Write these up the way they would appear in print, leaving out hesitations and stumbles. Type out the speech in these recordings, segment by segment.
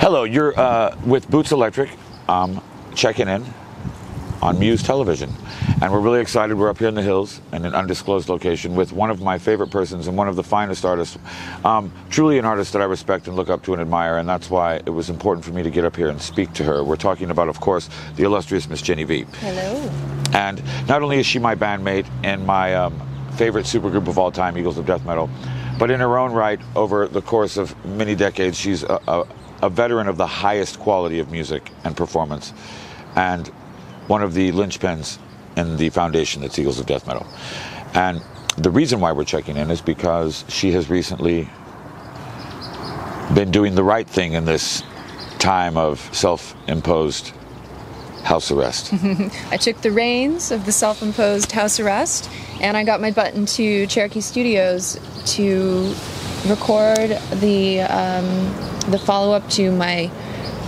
Hello, you're with Boots Electric, checking in on MUSE television. And we're really excited. We're up here in the hills in an undisclosed location with one of my favorite persons and one of the finest artists. Truly an artist that I respect and look up to and admire, and that's why it was important for me to get up here and speak to her. We're talking about, of course, the illustrious Miss Jennie Vee. Hello. And not only is she my bandmate in my favorite supergroup of all time, Eagles of Death Metal, but in her own right, over the course of many decades, she's a veteran of the highest quality of music and performance, and one of the linchpins in the foundation that's Eagles of Death Metal. And the reason why we're checking in is because she has recently been doing the right thing in this time of self-imposed house arrest. I took the reins of the self-imposed house arrest, and I got my butt into Cherokee Studios to record the follow-up to my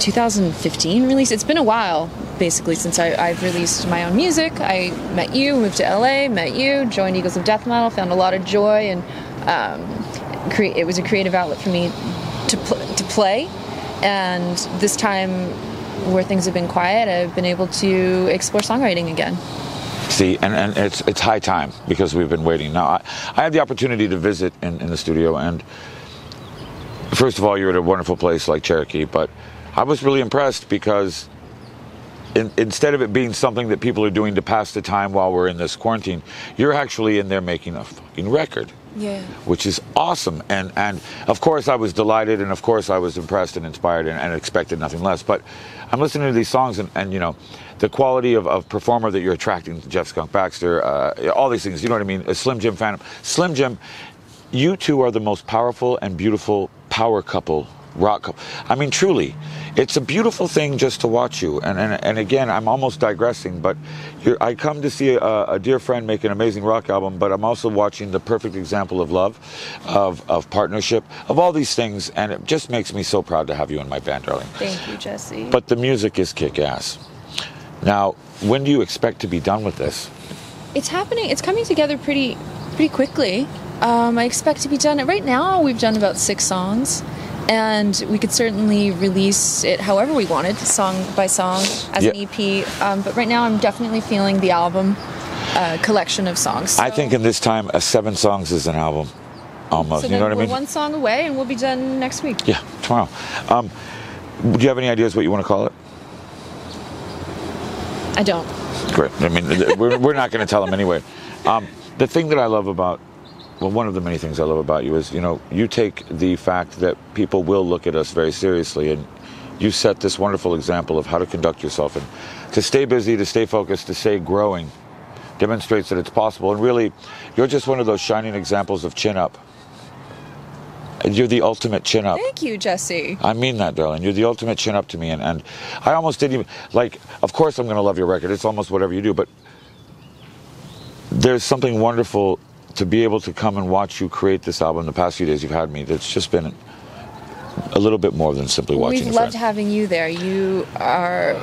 2015 release. It's been a while, basically, since I've released my own music. I met you, moved to LA, met you, joined Eagles of Death Metal, found a lot of joy, and it was a creative outlet for me to play. And this time, where things have been quiet, I've been able to explore songwriting again. See, and it's high time, because we've been waiting. Now, I had the opportunity to visit in the studio, and first of all, you're at a wonderful place like Cherokee, but I was really impressed because instead of it being something that people are doing to pass the time while we're in this quarantine, you're actually in there making a fucking record. Yeah. Which is awesome. And of course I was delighted, and of course I was impressed and inspired and expected nothing less. But I'm listening to these songs and you know, the quality of performer that you're attracting, Jeff Skunk Baxter, all these things, you know what I mean? A Slim Jim fan. Slim Jim, you two are the most powerful and beautiful power couple, rock couple. I mean, truly, it's a beautiful thing just to watch you. And again, I'm almost digressing, but I come to see a dear friend make an amazing rock album, but I'm also watching the perfect example of love, of partnership, of all these things, and it just makes me so proud to have you in my band, darling. Thank you, Jesse. But the music is kick-ass. Now, when do you expect to be done with this? It's happening. It's coming together pretty quickly. I expect to be done. Right now, we've done about 6 songs. And we could certainly release it however we wanted, song by song, as an EP. But right now, I'm definitely feeling the album collection of songs. So. I think in this time, 7 songs is an album, almost. So you know what I mean? We're 1 song away, and we'll be done next week. Yeah, tomorrow. Do you have any ideas what you want to call it? I don't. Great. I mean, we're not going to tell them anyway. The thing that I love about, well, one of the many things I love about you is, you know, you take the fact that people will look at us very seriously, and you set this wonderful example of how to conduct yourself, and to stay busy, to stay focused, to stay growing, demonstrates that it's possible. And really, you're just one of those shining examples of chin up. You're the ultimate chin up. Thank you, Jesse. I mean that, darling. You're the ultimate chin up to me, and I almost didn't even, like, of course I'm going to love your record. It's almost whatever you do, but there's something wonderful to be able to come and watch you create this album the past few days you've had me. That's just been a little bit more than simply watching. We've loved having you there. You are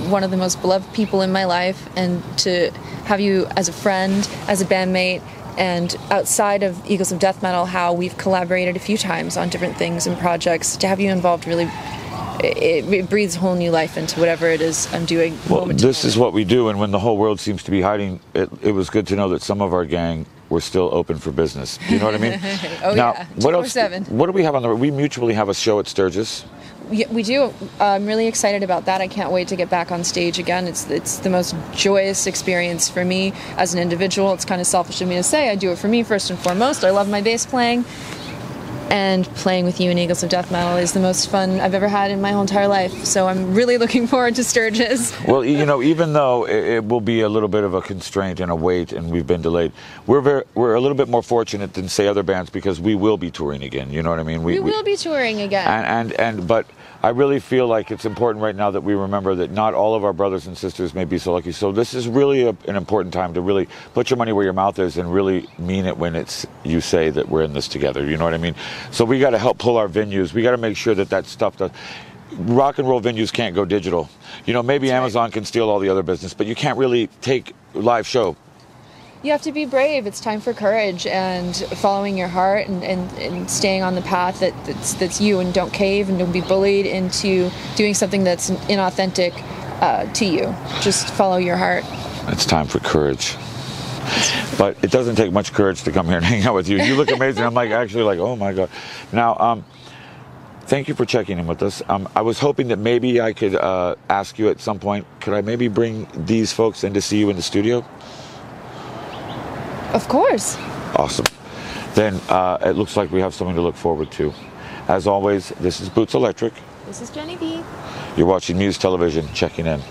one of the most beloved people in my life, and to have you as a friend, as a bandmate, and outside of Eagles of Death Metal, how we've collaborated a few times on different things and projects, to have you involved really, it breathes whole new life into whatever it is I'm doing. Well, this is what we do, and when the whole world seems to be hiding, it was good to know that some of our gang were still open for business. Do you know what I mean? Oh, now, yeah. What else? 24/7. What do we have on the? We mutually have a show at Sturgis. We do. I'm really excited about that. I can't wait to get back on stage again. It's the most joyous experience for me as an individual. It's kind of selfish of me to say. I do it for me first and foremost. I love my bass playing. And playing with you in Eagles of Death Metal is the most fun I've ever had in my whole entire life. So I'm really looking forward to Sturgis. Well, you know, even though it will be a little bit of a constraint and a wait, and we've been delayed, we're a little bit more fortunate than, say, other bands, because we will be touring again. You know what I mean? We will be touring again. But I really feel like it's important right now that we remember that not all of our brothers and sisters may be so lucky. So this is really an important time to really put your money where your mouth is and really mean it when you say that we're in this together. You know what I mean? So we got to help pull our venues. We got to make sure that stuff does. Rock and roll venues can't go digital. You know, maybe Amazon can steal all the other business, but you can't really take live show You have to be brave. It's time for courage and following your heart and staying on the path that's you, and don't cave and don't be bullied into doing something that's inauthentic to you. Just follow your heart. It's time for courage. But it doesn't take much courage to come here and hang out with you. You look amazing. I'm actually like, oh my God. Now, thank you for checking in with us. I was hoping that maybe I could ask you at some point, could I maybe bring these folks in to see you in the studio? Of course. Awesome. Then it looks like we have something to look forward to. As always, this is Boots Electric. This is Jennie Vee. You're watching MUSE Television, checking in.